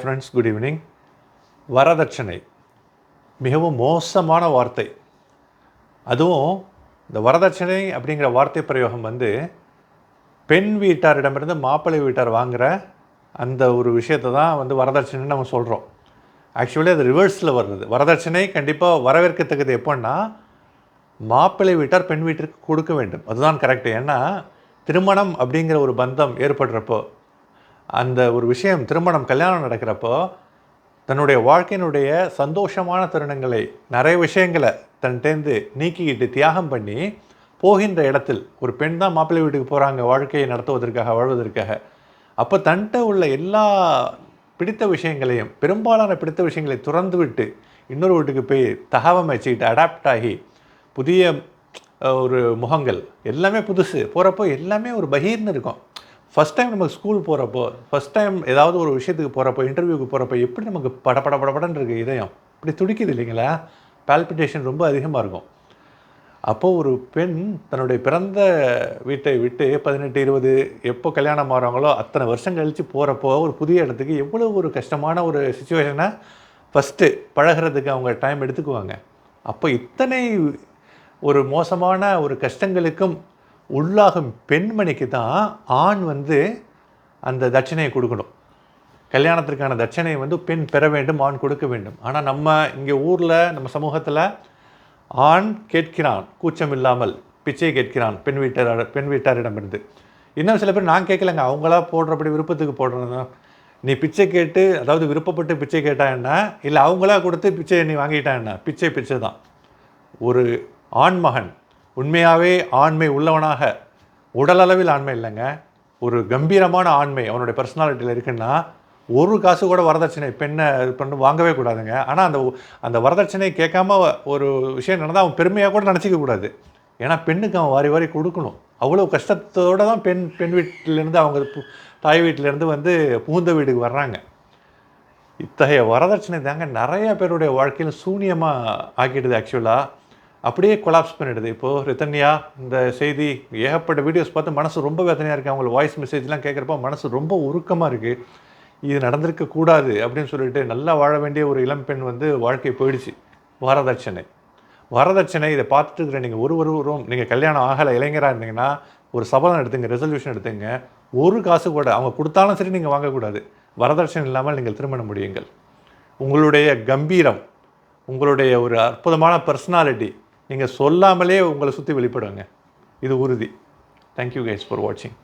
Friends, good evening. வரதட்சணை மிகவும் மோசமான வார்த்தை. அதுவும் இந்த வரதட்சணை அப்படிங்கிற வார்த்தை பிரயோகம் பெண் வீட்டாரிடமிருந்து மாப்பிள்ளை வீட்டார் வாங்குகிற அந்த ஒரு விஷயத்தை தான் வரதட்சணைன்னு நம்ம சொல்கிறோம். ஆக்சுவலி அது ரிவர்ஸில் வருது. வரதட்சணை கண்டிப்பாக வரவேற்கத்தக்கது எப்போன்னா, மாப்பிள்ளை வீட்டார் பெண் வீட்டிற்கு கொடுக்க வேண்டும், அதுதான் கரெக்டு. ஏன்னா திருமணம் அப்படிங்கிற ஒரு பந்தம் ஏற்படுறப்போ, அந்த ஒரு விஷயம் திருமணம் கல்யாணம் நடக்கிறப்போ தன்னுடைய வாழ்க்கையினுடைய சந்தோஷமான தருணங்களை நிறைய விஷயங்களை தன்கிட்டேருந்து நீக்கிக்கிட்டு தியாகம் பண்ணி போகின்ற இடத்தில் ஒரு பெண் தான் மாப்பிள்ளை வீட்டுக்கு போகிறாங்க வாழ்க்கையை நடத்துவதற்காக, வாழ்வதற்காக. அப்போ தன்கிட்ட உள்ள எல்லா பிடித்த விஷயங்களையும், பெரும்பாலான பிடித்த விஷயங்களை துறந்து விட்டு இன்னொரு வீட்டுக்கு போய் தகவம் வச்சுக்கிட்டு அடாப்ட் ஆகி புதிய ஒரு முகங்கள் எல்லாமே புதுசு போகிறப்போ எல்லாமே ஒரு பகீர்னு இருக்கும். ஃபஸ்ட் டைம் நமக்கு ஸ்கூல் போகிறப்போ, ஃபஸ்ட் டைம் ஏதாவது ஒரு விஷயத்துக்கு போகிறப்போ, இன்டர்வியூக்கு போகிறப்போ எப்படி நமக்கு படபடன்னு இருக்குது, இதயம் இப்படி துடிக்குது இல்லைங்களா? பால்பிட்டேஷன் ரொம்ப அதிகமாக இருக்கும். அப்போது ஒரு பெண் தன்னுடைய பிறந்த வீட்டை விட்டு 18, 20 எப்போ கல்யாணம் ஆகிறாங்களோ அத்தனை வருஷம் கழித்து போகிறப்போ ஒரு புதிய இடத்துக்கு எவ்வளோ ஒரு கஷ்டமான ஒரு சுச்சுவேஷனை ஃபஸ்ட்டு பழகிறதுக்கு அவங்க டைம் எடுத்துக்குவாங்க. அப்போ இத்தனை ஒரு மோசமான ஒரு கஷ்டங்களுக்கும் உள்ளாகும் பெண்மணிக்கு தான் ஆண் அந்த தட்சணையை கொடுக்கணும். கல்யாணத்திற்கான தட்சணையை பெண் பெற வேண்டும், ஆண் கொடுக்க வேண்டும். ஆனால் நம்ம இங்கே ஊரில் நம்ம சமூகத்தில் ஆண் கேட்கிறான், கூச்சம் இல்லாமல் பிச்சை கேட்கிறான் பெண் வீட்டாரிடமிருந்து. இன்னும் சில பேர் நான் கேட்கலங்க, அவங்களா போடுறபடி விருப்பத்துக்கு போடுறதுனா. நீ பிச்சை கேட்டு, அதாவது விருப்பப்பட்டு பிச்சை கேட்டா என்ன, இல்லை அவங்களா கொடுத்து பிச்சை நீ வாங்கிட்டா என்ன, பிச்சை தான். ஒரு ஆண்மகன் உண்மையாகவே ஆண்மை உள்ளவனாக, உடலளவில் ஆண்மை இல்லைங்க, ஒரு கம்பீரமான ஆண்மை அவனுடைய பர்சனாலிட்டியில் இருக்குன்னா ஒரு காசு கூட வரதட்சணை பெண்ணை வாங்கவே கூடாதுங்க. ஆனால் அந்த வரதட்சணை கேட்காம ஒரு விஷயம் நடந்தால் அவன் பெருமையாக கூட நினச்சிக்க கூடாது. ஏன்னா பெண்ணுக்கு அவன் வாரி கொடுக்கணும். அவ்வளோ கஷ்டத்தோடு தான் பெண் வீட்டிலேருந்து அவங்க தாய் வீட்டிலேருந்து புகுந்த வீட்டுக்கு வர்றாங்க. இத்தகைய வரதட்சணை தாங்க நிறைய பேருடைய வாழ்க்கையில் சூனியமாக ஆக்கிடுது. ஆக்சுவலாக அப்படியே கொலாப்ஸ் பண்ணிடுது. இப்போது ரித்தன்யா இந்த செய்தி ஏகப்பட்ட வீடியோஸ் பார்த்து மனசு ரொம்ப வேதனையாக இருக்குது. அவங்களுக்கு வாய்ஸ் மெசேஜ்லாம் கேட்குறப்போ மனசு ரொம்ப உருக்கமாக இருக்குது. இது நடந்திருக்கக்கூடாது அப்படின்னு சொல்லிட்டு நல்லா வாழ வேண்டிய ஒரு இளம்பெண் வாழ்க்கை போயிடுச்சு. வரதட்சணை இதை பார்த்துட்டு இருக்கிற நீங்கள் ஒருவரும் நீங்கள் கல்யாணம் ஆகலை இளைஞராக இருந்தீங்கன்னா ஒரு சபதம் எடுத்துங்க, ரெசல்யூஷன் எடுத்துங்க. ஒரு காசு கூட அவங்க கொடுத்தாலும் சரி நீங்கள் வாங்கக்கூடாது. வரதட்சணை இல்லாமல் நீங்கள் திருமணம் முடியுங்கள். உங்களுடைய கம்பீரம், உங்களுடைய ஒரு அற்புதமான பர்சனாலிட்டி நீங்கள் சொல்லாமலே உங்களை சுற்றி வெளிப்படுங்க. இது உறுதி. தேங்க்யூ கைஸ் ஃபார் வாட்சிங்.